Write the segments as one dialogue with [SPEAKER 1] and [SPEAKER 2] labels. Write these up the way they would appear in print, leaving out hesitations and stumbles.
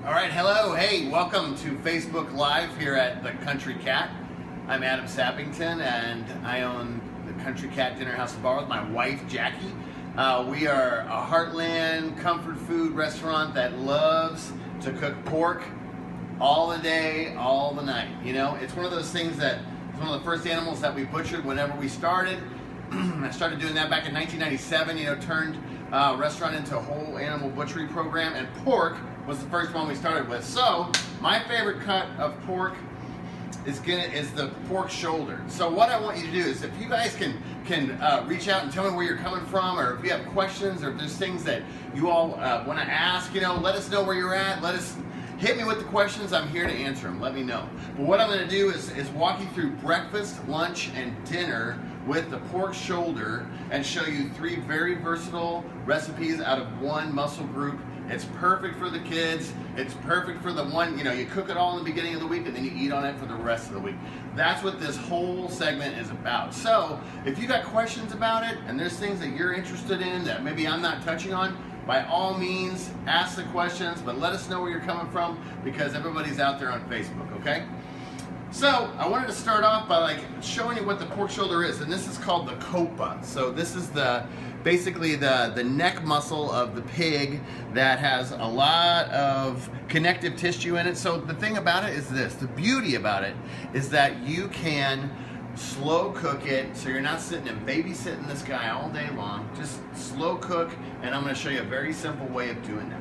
[SPEAKER 1] All right, hello, hey, welcome to Facebook Live here at the Country Cat. I'm Adam Sappington, and I own the Country Cat Dinner House and Bar with my wife, Jackie. We are a heartland comfort food restaurant that loves to cook pork all the day, all the night. You know, it's one of those things that it's one of the first animals that we butchered whenever we started. I started doing that back in 1997, you know, turned restaurant into a whole animal butchery program, and pork was the first one we started with. So my favorite cut of pork is the pork shoulder. So what I want you to do is, if you guys can reach out and tell me where you're coming from, or if you have questions, or if there's things that you all want to ask, you know, let us know where you're at. Hit me with the questions. I'm here to answer them. Let me know. But what I'm going to do is walk you through breakfast, lunch, and dinner with the pork shoulder and show you 3 very versatile recipes out of one muscle group. It's perfect for the kids. It's perfect for the one, you know, you cook it all in the beginning of the week and then you eat on it for the rest of the week. That's what this whole segment is about. So if you got questions about it and there's things that you're interested in that maybe I'm not touching on, by all means, ask the questions, but let us know where you're coming from, because everybody's out there on Facebook, okay? So I wanted to start off by showing you what the pork shoulder is, and this is called the copa. So this is basically the neck muscle of the pig that has a lot of connective tissue in it. So the thing about it is this, the beauty about it is that you can slow cook it, so you're not sitting and babysitting this guy all day long. Just slow cook, and I'm going to show you a very simple way of doing that.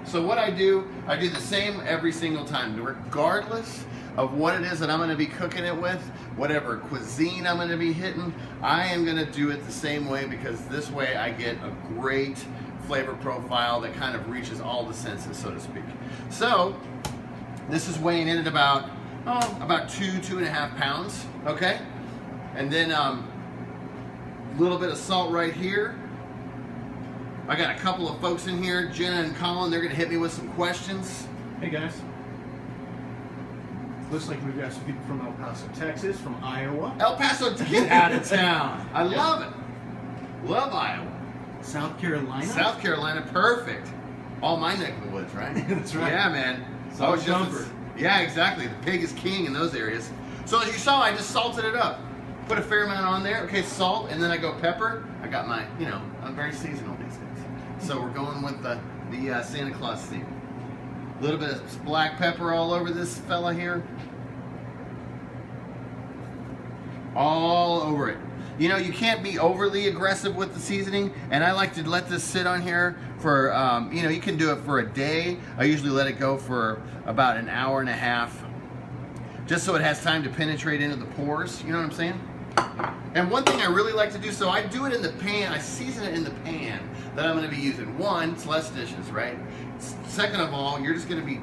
[SPEAKER 1] So what I do the same every single time, regardless of what it is that I'm going to be cooking it with, whatever cuisine I'm going to be hitting, I am going to do it the same way, because this way I get a great flavor profile that kind of reaches all the senses, so to speak. So this is weighing in at about 2.5 pounds, okay? And then a little bit of salt right here. I got a couple of folks in here, Jenna and Colin. They're going to hit me with some questions.
[SPEAKER 2] Hey guys. Looks like we've got some people from El Paso, Texas, from Iowa.
[SPEAKER 1] El Paso, get out of town. I love it. Love Iowa.
[SPEAKER 2] South Carolina.
[SPEAKER 1] South Carolina, perfect. All my neck of the woods, right?
[SPEAKER 2] That's right.
[SPEAKER 1] Yeah, man. Yeah, exactly. The pig is king in those areas. So as you saw, I just salted it up. Put a fair amount on there. Okay, salt, and then I go pepper. I got my, you know, I'm very seasonal these days. So we're going with the Santa Claus theme. A little bit of black pepper all over this fella here. All over it. You know, you can't be overly aggressive with the seasoning, and I like to let this sit on here for, you know, you can do it for a day. I usually let it go for about an hour and a half, just so it has time to penetrate into the pores, you know what I'm saying? And one thing I really like to do, so I do it in the pan, I season it in the pan that I'm going to be using. One, it's less dishes, right? Second of all, you're just going to be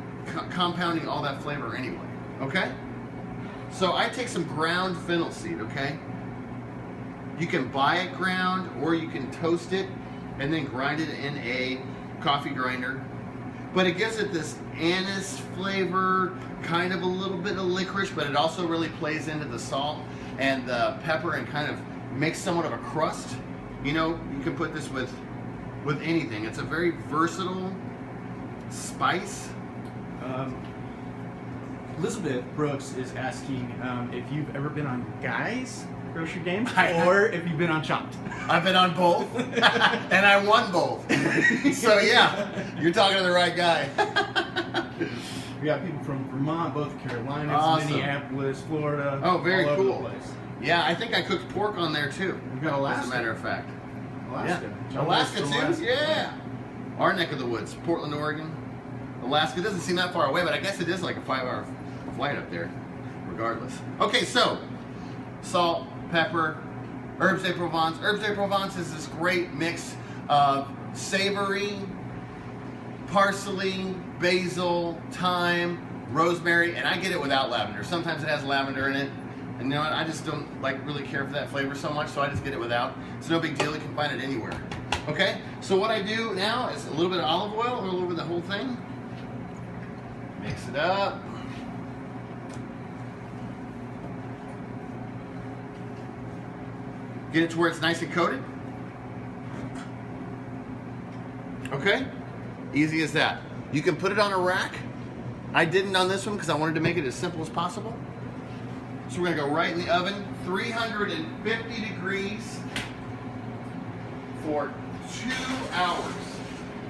[SPEAKER 1] compounding all that flavor anyway, okay? So I take some ground fennel seed, okay? You can buy it ground, or you can toast it and then grind it in a coffee grinder. But it gives it this anise flavor, kind of a little bit of licorice, but it also really plays into the salt and the pepper and kind of makes somewhat of a crust. You know, you can put this with anything. It's a very versatile spice.
[SPEAKER 2] Elizabeth Brooks is asking if you've ever been on Guy's grocery game, or if you've been on Chopped.
[SPEAKER 1] I've been on both, and I won both. So yeah, you're talking to the right guy.
[SPEAKER 2] We got people from Vermont, both Carolinas,
[SPEAKER 1] awesome.
[SPEAKER 2] Minneapolis, Florida.
[SPEAKER 1] Oh, very
[SPEAKER 2] all
[SPEAKER 1] cool.
[SPEAKER 2] over the place.
[SPEAKER 1] Yeah, I think I cooked pork on there too.
[SPEAKER 2] We've got Alaska.
[SPEAKER 1] As a matter of fact.
[SPEAKER 2] Alaska.
[SPEAKER 1] Yeah. Alaska too?
[SPEAKER 2] Alaska.
[SPEAKER 1] Yeah. Our neck of the woods, Portland, Oregon. Alaska doesn't seem that far away, but I guess it is like a 5-hour flight up there, regardless. Okay, so salt, pepper, herbes de Provence. Herbes de Provence is this great mix of savory, parsley, basil, thyme, rosemary, and I get it without lavender. Sometimes it has lavender in it, and you know what, I just don't really care for that flavor so much, so I just get it without. It's no big deal, you can find it anywhere. Okay, so what I do now is a little bit of olive oil all over the whole thing. Mix it up. Get it to where it's nice and coated. Okay? Easy as that. You can put it on a rack I didn't on this one because I wanted to make it as simple as possible. So we're gonna go right in the oven, 350 degrees for 2 hours.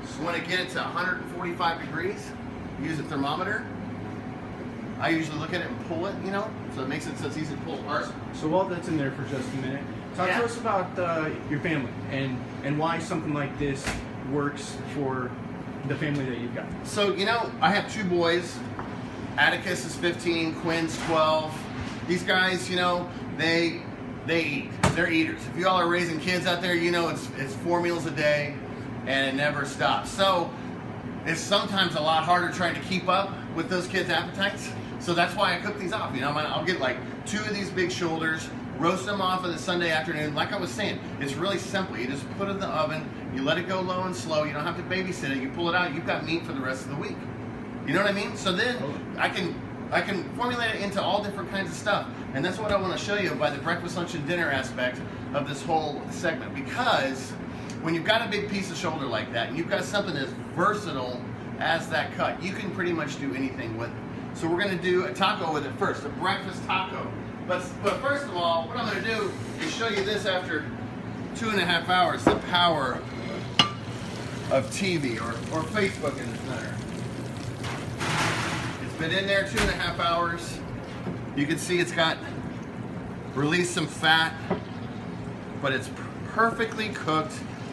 [SPEAKER 1] So when I get it to 145 degrees, use a thermometer. I usually look at it and pull it, you know, so it makes it so it's easy to pull apart.
[SPEAKER 2] So while that's in there for just a minute, talk to us about your family and why something like this works for the family that you've got.
[SPEAKER 1] So, you know, I have 2 boys. Atticus is 15, Quinn's 12. These guys, you know, they eat. They're eaters. If you all are raising kids out there, you know it's 4 meals a day and it never stops. So it's sometimes a lot harder trying to keep up with those kids' appetites. So that's why I cook these off. You know, I'll get like 2 of these big shoulders, roast them off on the Sunday afternoon. Like I was saying, it's really simple. You just put it in the oven, you let it go low and slow. You don't have to babysit it. You pull it out, you've got meat for the rest of the week. You know what I mean? So then I can formulate it into all different kinds of stuff. And that's what I want to show you by the breakfast, lunch, and dinner aspect of this whole segment. Because when you've got a big piece of shoulder like that, and you've got something as versatile as that cut, you can pretty much do anything with it. So we're going to do a taco with it first, a breakfast taco. But first of all, what I'm going to do is show you this after 2.5 hours, the power of TV or Facebook in this matter. It's been in there 2.5 hours. You can see it's got released some fat, but it's perfectly cooked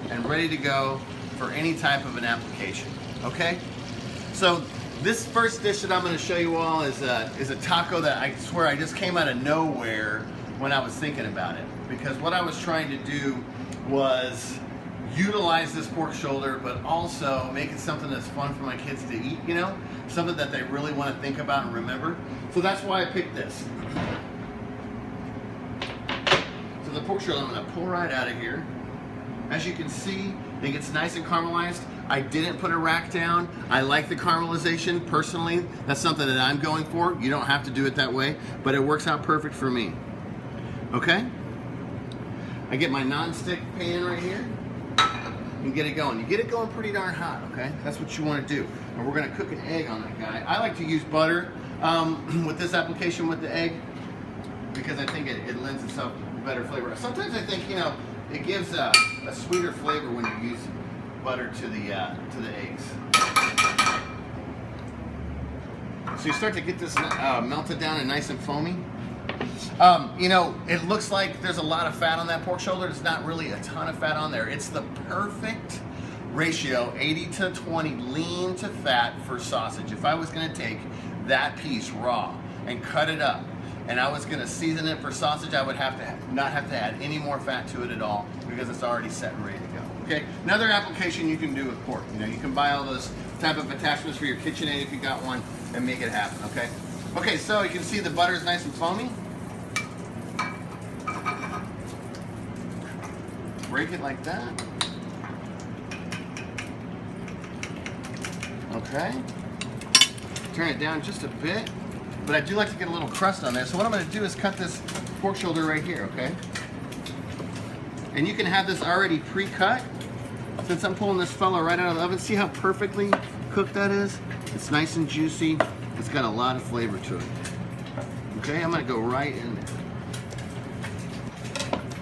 [SPEAKER 1] and ready to go for any type of an application. Okay? So this first dish that I'm going to show you all is a taco that I swear I just came out of nowhere when I was thinking about it. Because what I was trying to do was utilize this pork shoulder, but also make it something that's fun for my kids to eat, you know? Something that they really want to think about and remember. So that's why I picked this. So the pork shoulder I'm going to pull right out of here. As you can see, it gets nice and caramelized. I didn't put a rack down. I like the caramelization personally. That's something that I'm going for. You don't have to do it that way, but it works out perfect for me. Okay? I get my non-stick pan right here and get it going. You get it going pretty darn hot, okay? That's what you want to do. And we're going to cook an egg on that guy. I like to use butter with this application with the egg because I think it lends itself better flavor. Sometimes I think, you know, it gives a sweeter flavor when you use butter to the eggs. So you start to get this melted down and nice and foamy. You know, it looks like there's a lot of fat on that pork shoulder. There's not really a ton of fat on there. It's the perfect ratio, 80-20 lean to fat for sausage. If I was going to take that piece raw and cut it up, and I was going to season it for sausage, I would not have to add any more fat to it at all because it's already set and ready to go. Okay. Another application you can do with pork. You know, you can buy all those type of attachments for your KitchenAid if you got one, and make it happen. Okay. Okay. So you can see the butter is nice and foamy. Break it like that. Okay. Turn it down just a bit. But I do like to get a little crust on there. So what I'm going to do is cut this pork shoulder right here, okay? And you can have this already pre-cut. Since I'm pulling this fella right out of the oven, see how perfectly cooked that is? It's nice and juicy. It's got a lot of flavor to it. Okay, I'm going to go right in there.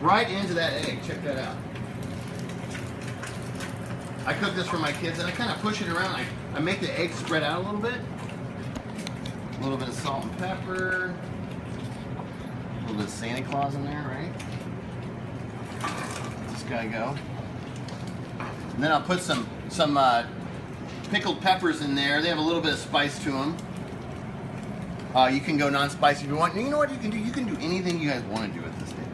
[SPEAKER 1] Right into that egg. Check that out. I cook this for my kids, and I kind of push it around. I make the egg spread out a little bit. A little bit of salt and pepper. A little bit of Santa Claus in there, right? Let this guy go. And then I'll put some pickled peppers in there. They have a little bit of spice to them. You can go non-spicy if you want. And you know what you can do? You can do anything you guys want to do at this stage.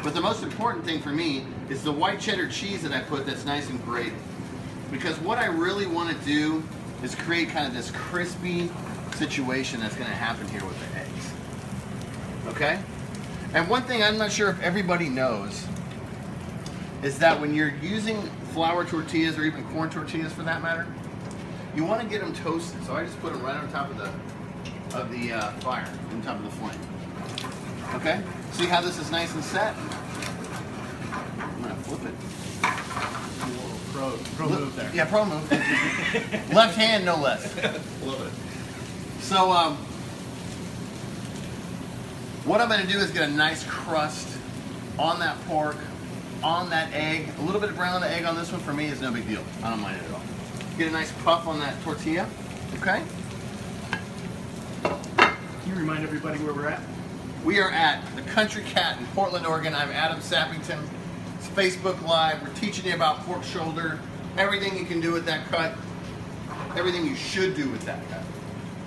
[SPEAKER 1] But the most important thing for me is the white cheddar cheese that I put that's nice and grated. Because what I really want to do is create kind of this crispy situation that's going to happen here with the eggs. Okay? And one thing I'm not sure if everybody knows is that when you're using flour tortillas or even corn tortillas for that matter, you want to get them toasted. So I just put them right on top of the fire, on top of the flame. Okay? See how this is nice and set? I'm going to flip it.
[SPEAKER 2] Pro move there.
[SPEAKER 1] Yeah, pro move. Left hand, no less.
[SPEAKER 2] Love it.
[SPEAKER 1] So what I'm going to do is get a nice crust on that pork, on that egg. A little bit of brown on the egg on this one for me is no big deal. I don't mind it at all. Get a nice puff on that tortilla, okay?
[SPEAKER 2] Can you remind everybody where we're at?
[SPEAKER 1] We are at the Country Cat in Portland, Oregon. I'm Adam Sappington. It's Facebook Live. We're teaching you about pork shoulder, everything you can do with that cut, everything you should do with that cut.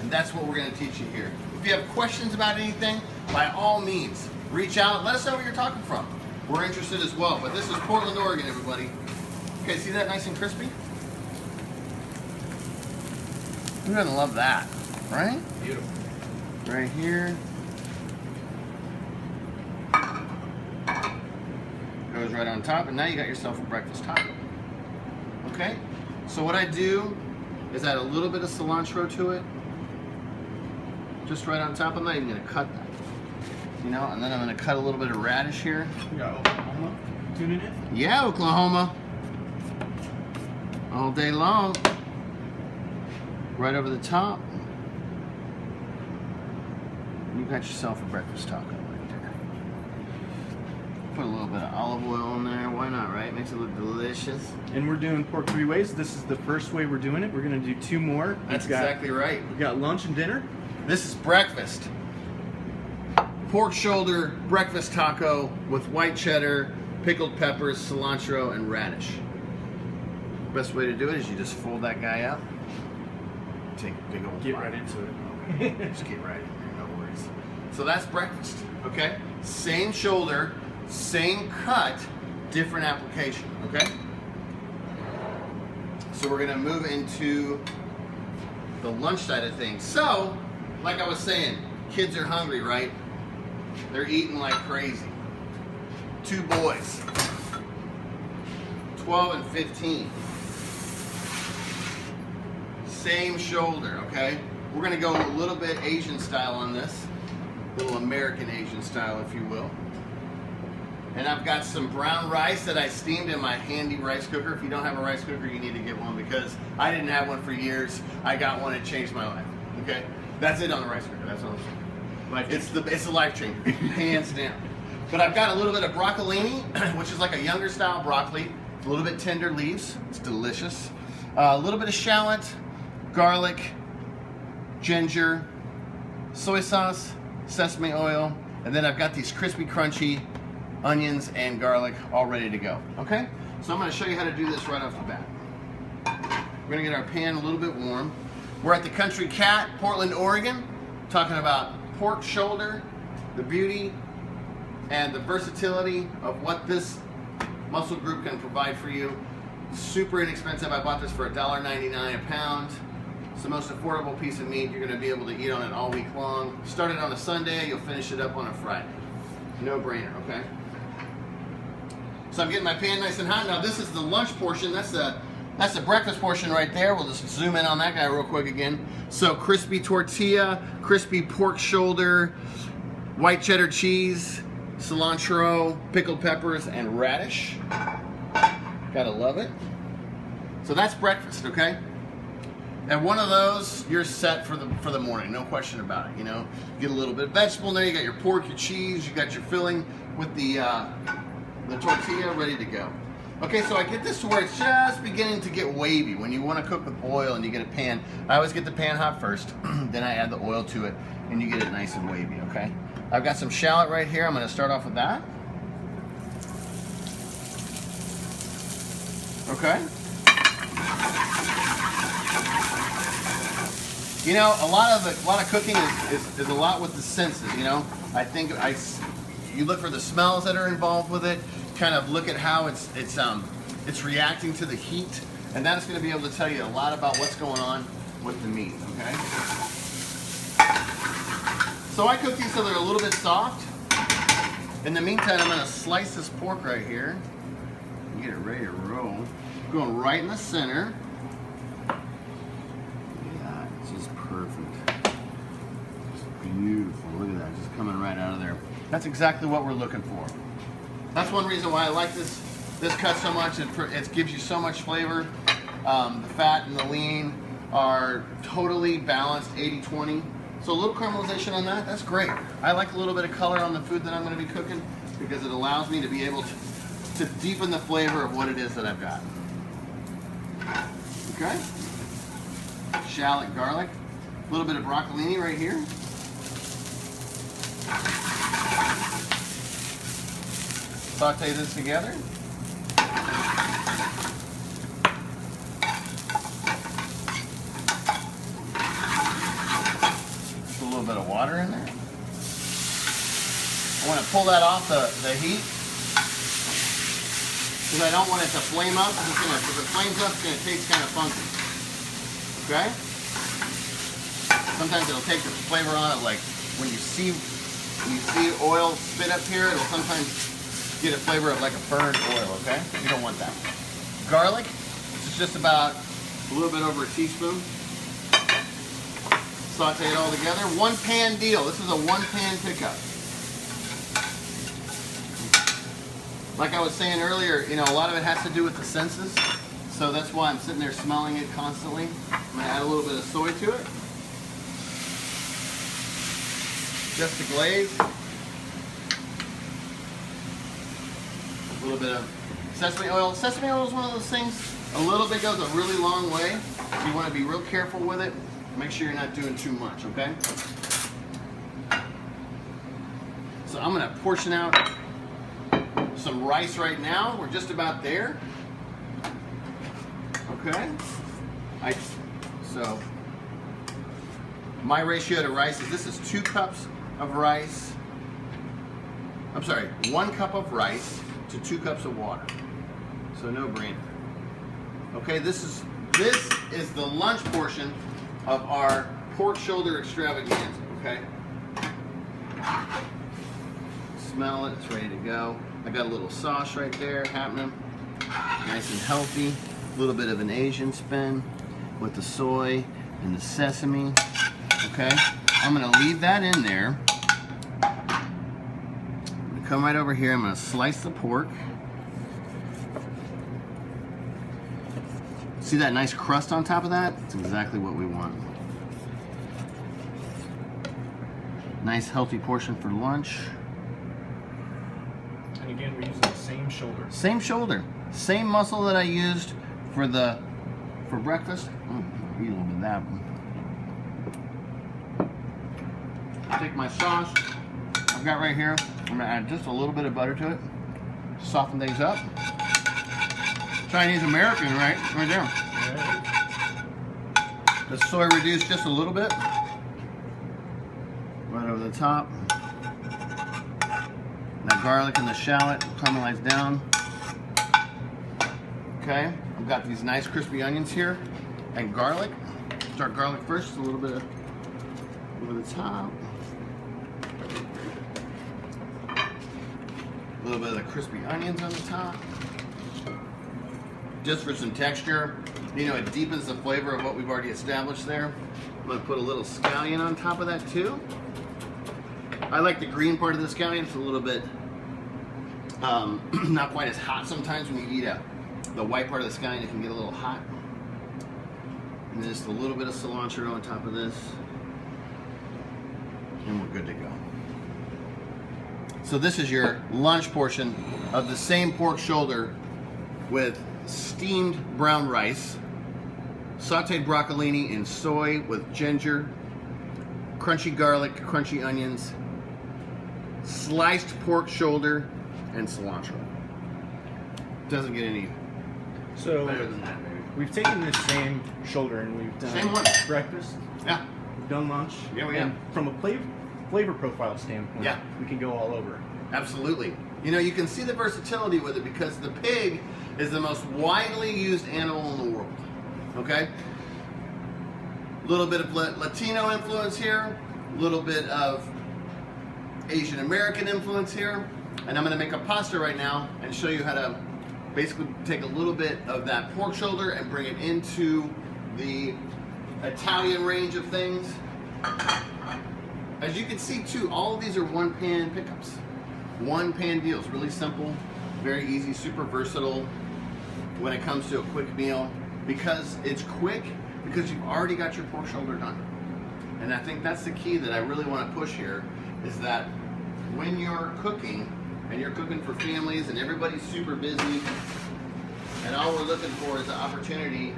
[SPEAKER 1] And that's what we're going to teach you here. If you have questions about anything, by all means, reach out. Let us know where you're talking from. We're interested as well. But this is Portland, Oregon, everybody. Okay, see that nice and crispy? Who doesn't love that, right?
[SPEAKER 2] Beautiful.
[SPEAKER 1] Right here. Goes right on top, and now you got yourself a breakfast taco. Okay? So what I do is add a little bit of cilantro to it. Just right on top. I'm not even going to cut that. You know, and then I'm going to cut a little bit of radish here.
[SPEAKER 2] We got Oklahoma tuning in.
[SPEAKER 1] Yeah, Oklahoma. All day long. Right over the top. You got yourself a breakfast taco right there. Put a little bit of olive oil in there. Why not, right? Makes it look delicious.
[SPEAKER 2] And we're doing pork 3 ways. This is the first way we're doing it. We're going to do 2 more.
[SPEAKER 1] That's exactly right.
[SPEAKER 2] We got lunch and dinner.
[SPEAKER 1] This is breakfast. Pork shoulder breakfast taco with white cheddar, pickled peppers, cilantro, and radish. Best way to do it is you just fold that guy up. Take a big old
[SPEAKER 2] Get
[SPEAKER 1] bite.
[SPEAKER 2] right into it.
[SPEAKER 1] Just get right in there, no worries. So that's breakfast, okay? Same shoulder, same cut, different application, okay? So we're gonna move into the lunch side of things. So, like I was saying, kids are hungry, right? They're eating like crazy. 2 boys, 12 and 15. Same shoulder, okay? We're gonna go a little bit Asian style on this. A little American Asian style, if you will. And I've got some brown rice that I steamed in my handy rice cooker. If you don't have a rice cooker, you need to get one because I didn't have one for years. I got one, it changed my life, okay? That's it on the rice cooker, that's all I'm saying. It's a life changer, hands down. But I've got a little bit of broccolini, which is like a younger style broccoli. A little bit tender leaves, it's delicious. A little bit of shallot, garlic, ginger, soy sauce, sesame oil, and then I've got these crispy, crunchy onions and garlic all ready to go, okay? So I'm gonna show you how to do this right off the bat. We're gonna get our pan a little bit warm. We're at the Country Cat, Portland, Oregon, talking about pork shoulder, the beauty and the versatility of what this muscle group can provide for you. Super inexpensive. I bought this for $1.99 a pound. It's the most affordable piece of meat. You're going to be able to eat on it all week long. Start it on a Sunday, you'll finish it up on a Friday. No brainer, okay? So I'm getting my pan nice and hot. Now this is the lunch portion. That's the breakfast portion right there. We'll just zoom in on that guy real quick again. So crispy tortilla, crispy pork shoulder, white cheddar cheese, cilantro, pickled peppers, and radish. Gotta love it. So that's breakfast, okay? And one of those, you're set for the morning, no question about it. You know, get a little bit of vegetable in there. You got your pork, your cheese, you got your filling with the tortilla ready to go. Okay, so I get this to where it's just beginning to get wavy. When you want to cook with oil and you get a pan, I always get the pan hot first, then I add the oil to it, and you get it nice and wavy, okay? I've got some shallot right here. I'm going to start off with that. Okay. You know, a lot of cooking is a lot with the senses. You know, I think you look for the smells that are involved with it. Kind of look at how it's reacting to the heat, and that is going to be able to tell you a lot about what's going on with the meat. Okay. So I cook these so they're a little bit soft. In the meantime, I'm going to slice this pork right here and get it ready to roll. Going right in the center. Yeah, it's just perfect. Just beautiful. Look at that, just coming right out of there. That's exactly what we're looking for. That's one reason why I like this cut so much. It gives you so much flavor. The fat and the lean are totally balanced 80-20. So a little caramelization on that, that's great. I like a little bit of color on the food that I'm going to be cooking because it allows me to be able to deepen the flavor of what it is that I've got. Okay. Shallot, garlic, a little bit of broccolini right here. Saute this together. Just a little bit of water in there. I want to pull that off the heat because I don't want it to flame up. If it flames up, it's going to taste kind of funky. Okay? Sometimes it'll take the flavor on it, like when you see oil spit up here, it'll sometimes get a flavor of like a burned oil, okay? You don't want that. Garlic, this is just about a little bit over a teaspoon. Saute it all together. One pan deal. This is a one pan pickup. Like I was saying earlier, you know, a lot of it has to do with the senses. So that's why I'm sitting there smelling it constantly. I'm gonna add a little bit of soy to it. Just to glaze. A little bit of sesame oil. Sesame oil is one of those things, a little bit goes a really long way. So you want to be real careful with it. Make sure you're not doing too much, okay? So I'm going to portion out some rice right now. We're just about there. Okay? So my ratio to rice is, this is 2 cups of rice. I'm sorry, 1 cup of rice to 2 cups of water. So no brainer. Okay, this is the lunch portion of our pork shoulder extravaganza, okay? Smell it, it's ready to go. I got a little sauce right there happening. Nice and healthy. A little bit of an Asian spin with the soy and the sesame. Okay, I'm gonna leave that in there. I'm gonna come right over here, I'm gonna slice the pork. See that nice crust on top of that? That's exactly what we want. Nice healthy portion for lunch.
[SPEAKER 2] And again, we're using the same shoulder.
[SPEAKER 1] Same shoulder. Same muscle that I used for breakfast. Eat a little bit of that one. Take my sauce I've got right here. I'm gonna add just a little bit of butter to it. Soften things up. Chinese American, right there. The soy reduced just a little bit. Right over the top. That garlic and the shallot caramelize down. Okay, I've got these nice crispy onions here and garlic. Start garlic first, just a little bit over the top. A little bit of the crispy onions on the top. Just for some texture. You know, it deepens the flavor of what we've already established there. I'm gonna put a little scallion on top of that too. I like the green part of the scallion. It's a little bit not quite as hot sometimes when you eat the white part of the scallion. It can get a little hot. And then just a little bit of cilantro on top of this. And we're good to go. So this is your lunch portion of the same pork shoulder with steamed brown rice, sauteed broccolini and soy with ginger, crunchy garlic, crunchy onions, sliced pork shoulder, and cilantro. Doesn't get any
[SPEAKER 2] So
[SPEAKER 1] better than that.
[SPEAKER 2] we've taken this same shoulder and we've done
[SPEAKER 1] Same one.
[SPEAKER 2] breakfast,
[SPEAKER 1] Yeah,
[SPEAKER 2] we've done lunch,
[SPEAKER 1] Yeah, we
[SPEAKER 2] and
[SPEAKER 1] have.
[SPEAKER 2] from a flavor profile standpoint,
[SPEAKER 1] Yeah.
[SPEAKER 2] we can go all over.
[SPEAKER 1] absolutely. You know, you can see the versatility with it because the pig is the most widely used animal in the world. Okay? A little bit of Latino influence here, a little bit of Asian American influence here, and I'm going to make a pasta right now and show you how to basically take a little bit of that pork shoulder and bring it into the Italian range of things. As you can see too, all of these are one pan pickups. One pan deals, really simple, very easy, super versatile when it comes to a quick meal. Because it's quick, because you've already got your pork shoulder done. And I think that's the key that I really want to push here, is that when you're cooking, and you're cooking for families and everybody's super busy, and all we're looking for is the opportunity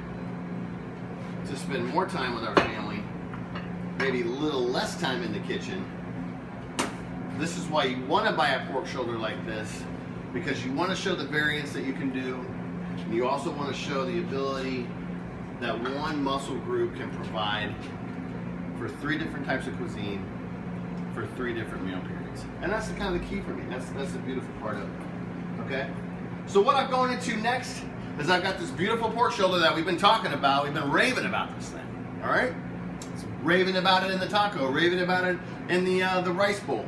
[SPEAKER 1] to spend more time with our family, maybe a little less time in the kitchen. This is why you want to buy a pork shoulder like this, because you want to show the variance that you can do, and you also want to show the ability that one muscle group can provide for 3 different types of cuisine for 3 different meal periods. And that's the kind of the key for me. That's the beautiful part of it. Okay? So what I'm going into next is I've got this beautiful pork shoulder that we've been talking about. We've been raving about this thing. All right? Raving about it in the taco, raving about it in the rice bowl.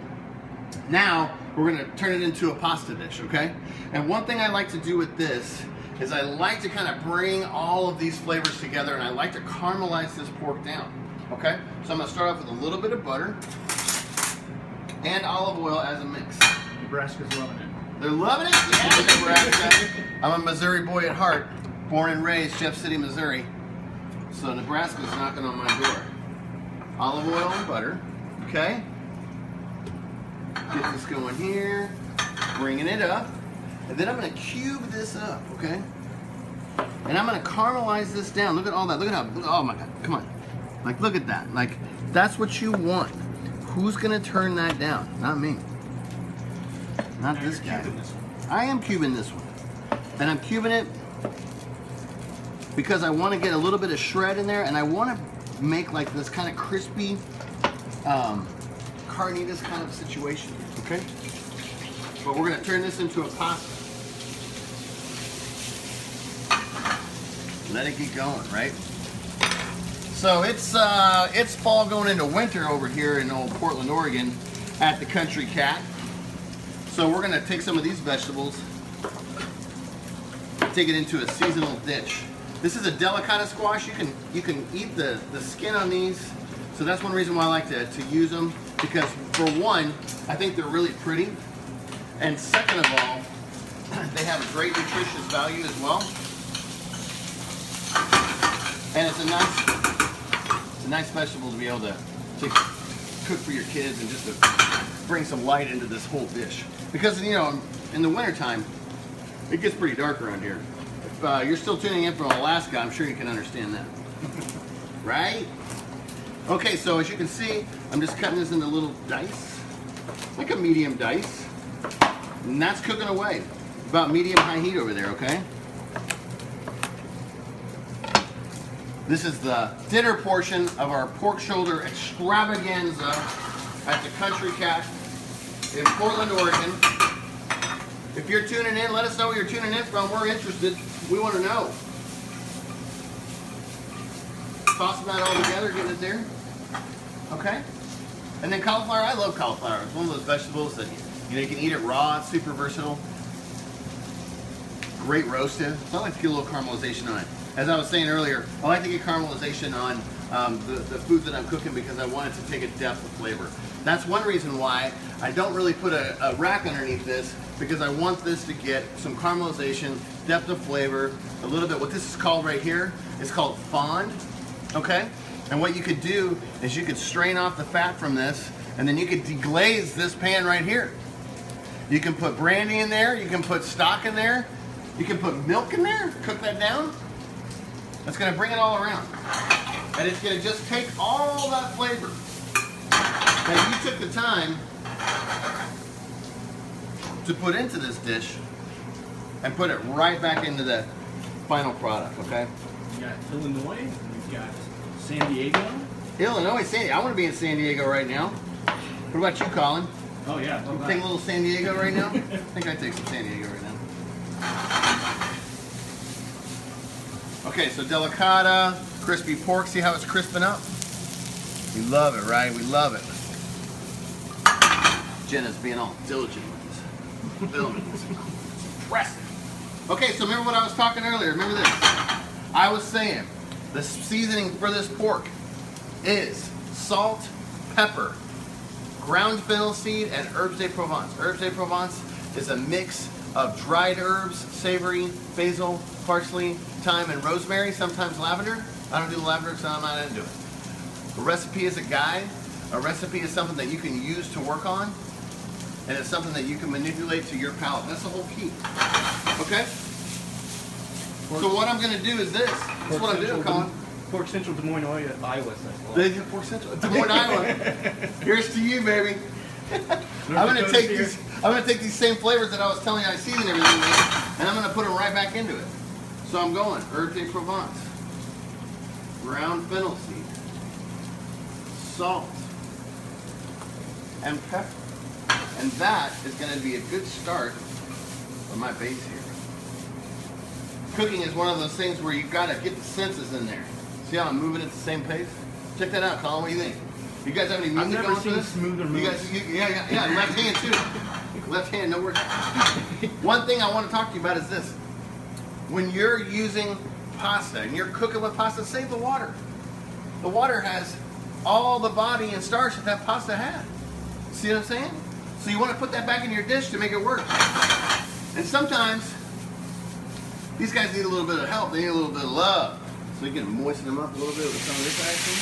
[SPEAKER 1] Now we're going to turn it into a pasta dish, okay? And one thing I like to do with this is I like to kind of bring all of these flavors together, and I like to caramelize this pork down, okay? So I'm going to start off with a little bit of butter and olive oil as a mix.
[SPEAKER 2] Nebraska's loving it.
[SPEAKER 1] They're loving it? Yeah, Nebraska. I'm a Missouri boy at heart, born and raised Jeff City, Missouri. So Nebraska's knocking on my door. Olive oil and butter, okay? Get this going here, bringing it up, and then I'm going to cube this up, okay? And I'm going to caramelize this down. Look at all that. Look at how, oh my God, come on. Like, look at that. Like, that's what you want. Who's going to turn that down? Not me. Not this guy. I am cubing this one. And I'm cubing it because I want to get a little bit of shred in there, and I want to make like this kind of crispy carnitas kind of situation, okay? But we're going to turn this into a pasta. Let it get going, right? So it's fall going into winter over here in old Portland, Oregon at the Country Cat. So we're going to take some of these vegetables, take it into a seasonal dish. This is a delicata squash. You can eat the skin on these. So that's one reason why I like to use them, because for one, I think they're really pretty. And second of all, they have a great nutritious value as well. And it's a nice vegetable to be able to cook for your kids and just to bring some light into this whole dish. Because, you know, in the wintertime, it gets pretty dark around here. If you're still tuning in from Alaska, I'm sure you can understand that. Right? Okay, so as you can see, I'm just cutting this into little dice, like a medium dice. And that's cooking away. About medium-high heat over there, okay? This is the dinner portion of our pork shoulder extravaganza at the Country Cat in Portland, Oregon. If you're tuning in, let us know where you're tuning in from. We're interested. We want to know. Tossing that all together, getting it there. Okay? And then cauliflower, I love cauliflower. It's one of those vegetables that you can eat it raw. It's super versatile. Great roasted. So I like to get a little caramelization on it. As I was saying earlier, I like to get caramelization on the food that I'm cooking because I want it to take a depth of flavor. That's one reason why I don't really put a rack underneath this, because I want this to get some caramelization, depth of flavor, a little bit. What this is called right here is called fond, okay? And what you could do is you could strain off the fat from this, and then you could deglaze this pan right here. You can put brandy in there, you can put stock in there, you can put milk in there, cook that down. That's going to bring it all around. And it's going to just take all that flavor that you took the time to put into this dish and put it right back into the final product, okay?
[SPEAKER 2] We got Illinois, and we've got San Diego.
[SPEAKER 1] Illinois, San Diego. I want to be in San Diego right now. What about you, Colin?
[SPEAKER 2] Oh, yeah.
[SPEAKER 1] You take a little San Diego right now? I think I'd take some San Diego right now. Okay, so delicata, crispy pork. See how it's crisping up? We love it, right? We love it. Jenna's being all diligent with this. Filming this. It's impressive. Okay, so remember what I was talking earlier. Remember this. I was saying the seasoning for this pork is salt, pepper, ground fennel seed, and herbes de Provence. Herbes de Provence is a mix of dried herbs, savory, basil, parsley, thyme, and rosemary, sometimes lavender. I don't do the lab work, so I'm not into it. A recipe is a guide. A recipe is something that you can use to work on, and it's something that you can manipulate to your palate. That's the whole key. Okay? So what I'm going to do is this. That's what I'm doing, Colin.
[SPEAKER 2] Pork Central, Des Moines, Iowa.
[SPEAKER 1] Pork Central, Des Moines, Iowa. Here's to you, baby. I'm going to take these same flavors that I was telling you I seasoned everything with, and I'm going to put them right back into it. So I'm going Herbe de Provence, ground fennel seed, salt, and pepper. And that is going to be a good start of my base here. Cooking is one of those things where you've got to get the senses in there. See how I'm moving at the same pace? Check that out, Colin. What do you think? You guys have any music going for this?
[SPEAKER 2] Smoother moves.
[SPEAKER 1] You guys, yeah, left hand too. Left hand, no worries. One thing I want to talk to you about is this. When you're using pasta and you're cooking with pasta, save the water. The water has all the body and starch that pasta had. See what I'm saying? So you want to put that back in your dish to make it work. And sometimes these guys need a little bit of help. They need a little bit of love. So you can moisten them up a little bit with some of this action.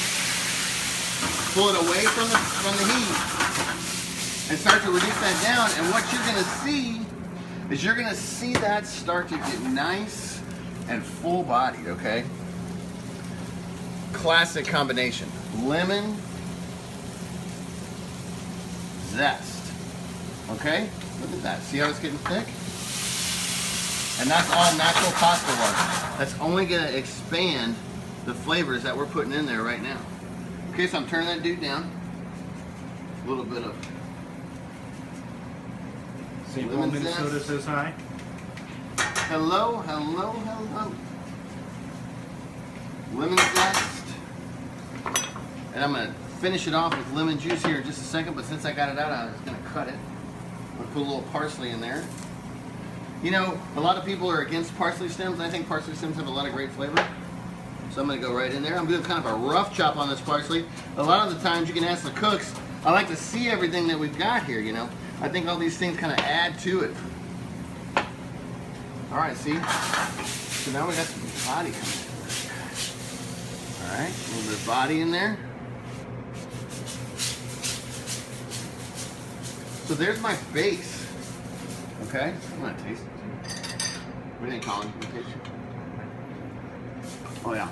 [SPEAKER 1] Pull it away from the heat and start to reduce that down. And what you're going to see is you're going to see that start to get nice and full-bodied, okay? Classic combination. Lemon, zest. Okay? Look at that. See how it's getting thick? And that's all natural pasta water. That's only going to expand the flavors that we're putting in there right now. Okay, so I'm turning that dude down. A little bit of
[SPEAKER 2] St. Paul, Minnesota says hi.
[SPEAKER 1] Hello, hello, hello. Lemon zest. And I'm going to finish it off with lemon juice here in just a second, but since I got it out, I was going to cut it. I'm going to put a little parsley in there. You know, a lot of people are against parsley stems. I think parsley stems have a lot of great flavor. So I'm going to go right in there. I'm doing kind of a rough chop on this parsley. A lot of the times you can ask the cooks, I like to see everything that we've got here, you know. I think all these things kind of add to it. All right, see? So now we got some body coming in. All right, a little bit of body in there. So there's my base. Okay, I'm gonna taste it. What do you think, Colin? You taste it? Oh yeah,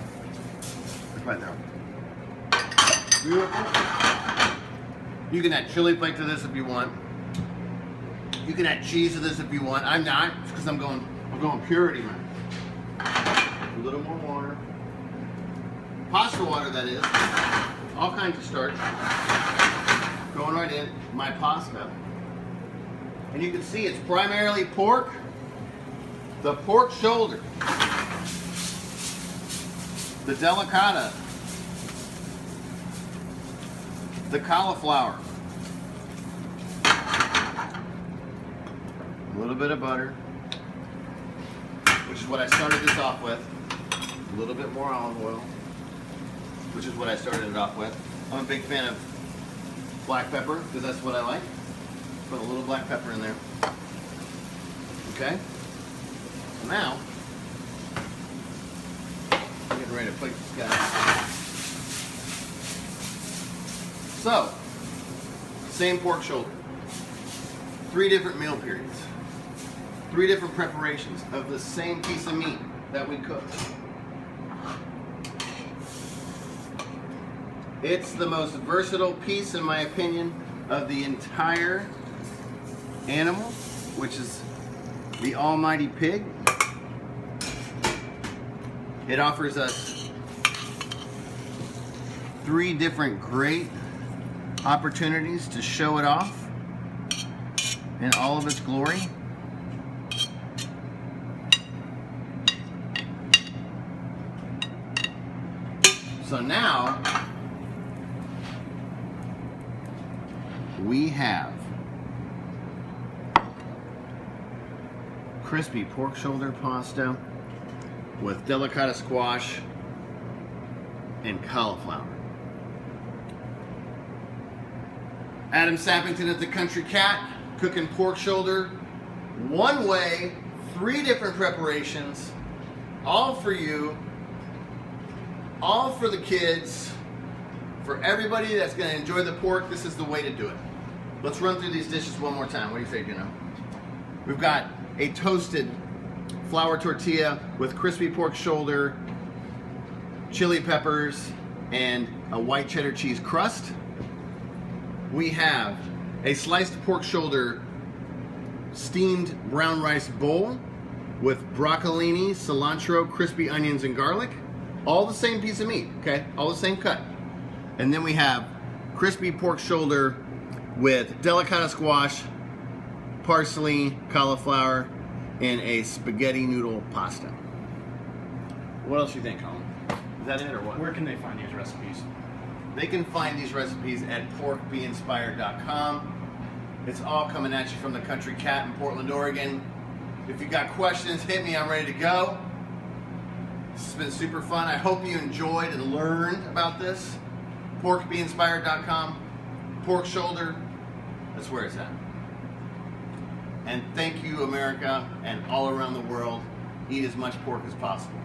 [SPEAKER 1] it's right there. Beautiful. You can add chili flake to this if you want. You can add cheese to this if you want. I'm not, because I'm going purity, man. A little more water. Pasta water, that is. All kinds of starch. Going right in. My pasta. And you can see it's primarily pork. The pork shoulder. The delicata. The cauliflower. A little bit of butter, which is what I started this off with. A little bit more olive oil, which is what I started it off with. I'm a big fan of black pepper because that's what I like. Put a little black pepper in there. Okay? So now, I'm getting ready to plate this guy. So, same pork shoulder. 3 different meal periods. 3 different preparations of the same piece of meat that we cooked. It's the most versatile piece, in my opinion, of the entire animal, which is the almighty pig. It offers us 3 different great opportunities to show it off in all of its glory. So now we have crispy pork shoulder pasta with delicata squash and cauliflower. Adam Sappington at the Country Cat, cooking pork shoulder, one way, 3 different preparations, all for you. all for the kids, for everybody that's going to enjoy the pork. This is the way to do it. Let's run through these dishes one more time. What do you say, Gino? We've got a toasted flour tortilla with crispy pork shoulder, chili peppers, and a white cheddar cheese crust. We have a sliced pork shoulder steamed brown rice bowl with broccolini, cilantro, crispy onions, and garlic. All the same piece of meat, okay? All the same cut. And then we have crispy pork shoulder with delicata squash, parsley, cauliflower, and a spaghetti noodle pasta. What else do you think, Colin? Is that it or what?
[SPEAKER 2] Where can they find these recipes?
[SPEAKER 1] They can find these recipes at porkbeinspired.com. It's all coming at you from the Country Cat in Portland, Oregon. If you got questions, hit me. I'm ready to go. This has been super fun. I hope you enjoyed and learned about this. porkbeinspired.com. Pork shoulder, that's where it's at. And thank you, America, and all around the world. Eat as much pork as possible.